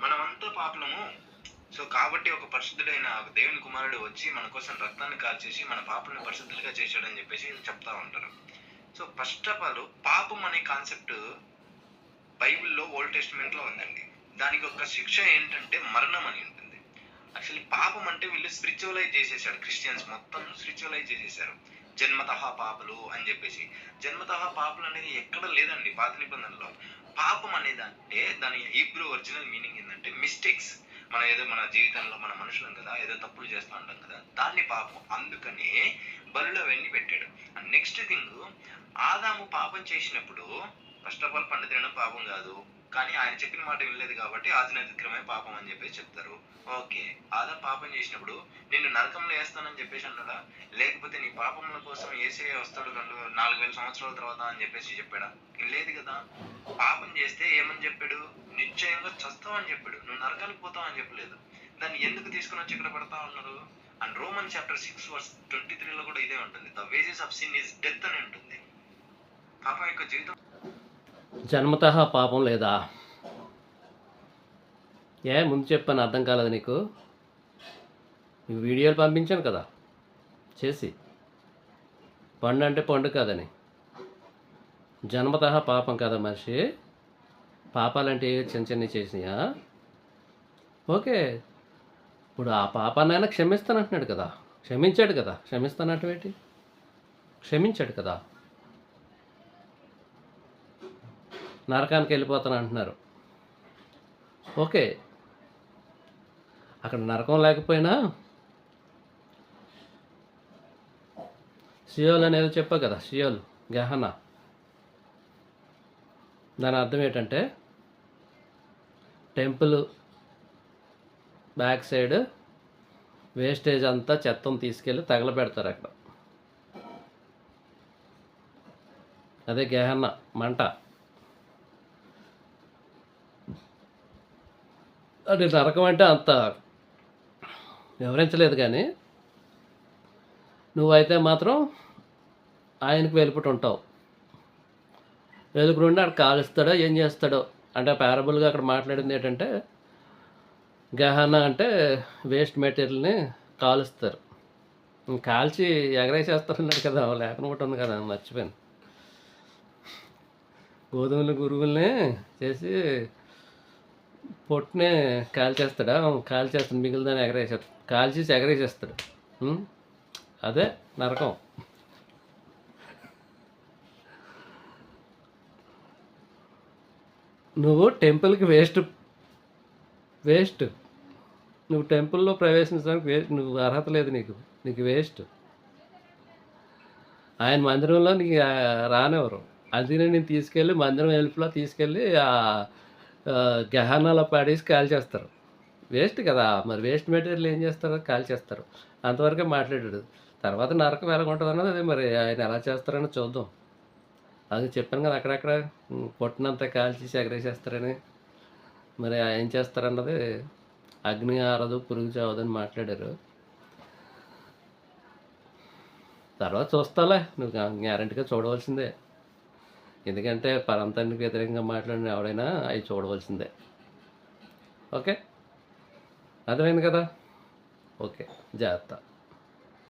మనమంతా పాపలము. సో కాబట్టి ఒక పరిశుద్ధుడైన దేవుని కుమారుడు వచ్చి మన కోసం రక్తాన్ని కార్చేసి మన పాపలను పరిశుద్ధులుగా చేశాడని చెప్పేసి చెప్తా ఉంటారు. సో ఫస్ట్ ఆఫ్ ఆల్ పాపం అనే కాన్సెప్ట్ బైబిల్లో ఓల్డ్ టెస్టిమెంట్లో ఉందండి. దానికి ఒక శిక్ష ఏంటంటే మరణం అని ఉంటుంది. యాక్చువల్లీ పాపం అంటే వీళ్ళు స్పిరిచువలైజ్ చేసేసారు. క్రిస్టియన్స్ మొత్తం స్పిరిచువలైజ్ చేసేసారు. జన్మతః పాపలు అని చెప్పేసి. జన్మతః పాపలు అనేది ఎక్కడ లేదండి పాత నిబంధనలో. పాపం అనేదంటే దాని హీబ్రూ ఒరిజినల్ మీనింగ్ ఏంటంటే మిస్టేక్స్. మనం ఏదో మన జీవితంలో మన మనుషులం కదా, ఏదో తప్పులు చేస్తూ ఉంటాం కదా, దాన్ని పాపం. అందుకని బలిలో వెళ్ళి పెట్టాడు. అండ్ నెక్స్ట్ థింగ్, ఆదాము పాపం చేసినప్పుడు ఫస్ట్ ఆఫ్ ఆల్ పండు తినడం పాపం కాదు, కానీ ఆయన చెప్పిన మాట వినలేదు కాబట్టి ఆజ్ఞ అతిక్రమే పాపం అని చెప్పేసి చెప్తారు. ఓకే, ఆదాం పాపం చేసినప్పుడు నిన్ను నరకంలో వేస్తానని చెప్పేసి అన్నాడా? లేకపోతే నీ పాపముల కోసం యేసయ్య వస్తాడు 4,000 సంవత్సరాల తర్వాత అని చెప్పేసి చెప్పాడా? లేదు కదా. పాపం చేస్తే ఏమని చెప్పాడు? నిశ్చయంగా చస్తావని చెప్పాడు, నువ్వు నరకానికి పోతావు అని చెప్పలేదు. దాన్ని ఎందుకు తీసుకుని వచ్చి ఇక్కడ పడతా ఉన్నారు? అండ్ రోమన్ చాప్టర్ 6:23 కూడా ఇదే ఉంటుంది. The wages of sin is death అని ఉంటుంది. పాపం యొక్క జీవితం జన్మతః పాపం లేదా? ముందు చెప్పాను, అర్థం కాలేదు నీకు? వీడియోలు పంపించాను కదా చేసి, పండు అంటే పండు కాదని. జన్మతః పాపం కదా మనిషి. పాపాలంటే చిన్న చిన్నవి చేసినాయా? ఓకే, ఇప్పుడు ఆ పాపాన్ని ఆయన క్షమిస్తానంటున్నాడు కదా, క్షమించాడు కదా. క్షమిస్తానంటే క్షమించాడు కదా. నరకానికి వెళ్ళిపోతాను అంటున్నారు. ఓకే, అక్కడ నరకం లేకపోయినా సియోల్ అనేది చెప్పా కదా, సియోల్ గెహనా. దాని అర్థం ఏంటంటే టెంపుల్ బ్యాక్ సైడ్ వేస్టేజ్ అంతా చెత్తను తీసుకెళ్ళి తగలబెడతారు అక్కడ. అదే గెహన్నా, మంట. అది నరకం అంటే అంత వివరించలేదు, కానీ నువ్వైతే మాత్రం ఆయనకు వెలుపుటి ఉంటావు. వెలుపుడు ఉండి అక్కడ కాలుస్తాడో ఏం చేస్తాడో. అంటే పారబుల్గా అక్కడ మాట్లాడింది ఏంటంటే గహనా అంటే వేస్ట్ మెటీరియల్ని కాలుస్తారు, కాల్చి ఎగరేసేస్తారన్నాడు కదా. లేఖనం ఒకటి ఉంది కదా, మర్చిపోయాను. గోధుమలు గురువుల్ని చేసి పొట్టునే కాల్చేస్తాడా, కాల్చేస్తాడు, మిగిలిదాన్ని ఎగరేసేస్తాడు, కాల్చేసి ఎగరేసేస్తాడు. అదే నరకం. నువ్వు టెంపుల్కి వేస్ట్. నువ్వు టెంపుల్లో ప్రవేశించడానికి నువ్వు అర్హత లేదు, నీకు వేస్ట్. ఆయన మందిరంలో నీకు రానివ్వరు. అది నేను తీసుకెళ్ళి మందిరం వెలుపులో తీసుకెళ్ళి గహనాలో పాడేసి కాల్చేస్తారు. వేస్ట్ కదా. మరి వేస్ట్ మెటీరియల్ ఏం చేస్తారో కాల్చేస్తారు. అంతవరకే మాట్లాడాడు. తర్వాత నరకం ఎలా ఉంటుంది అన్నది అదే మరి ఆయన ఎలా చేస్తారని చూద్దాం. అది చెప్పాను కదా, అక్కడక్కడ పొట్టినంతా కాల్చేసి ఎగరేసేస్తారని. మరి ఏం చేస్తారన్నది అగ్ని ఆరదు పురుగు చావదని మాట్లాడారు. తర్వాత చూస్తాలే, నువ్వు గ్యారెంటీగా చూడవలసిందే. ఎందుకంటే పరంతానికి వ్యతిరేకంగా మాట్లాడిన ఎవడైనా అవి చూడవలసిందే. ఓకే, అర్థమైంది కదా? ఓకే, జాగ్రత్త.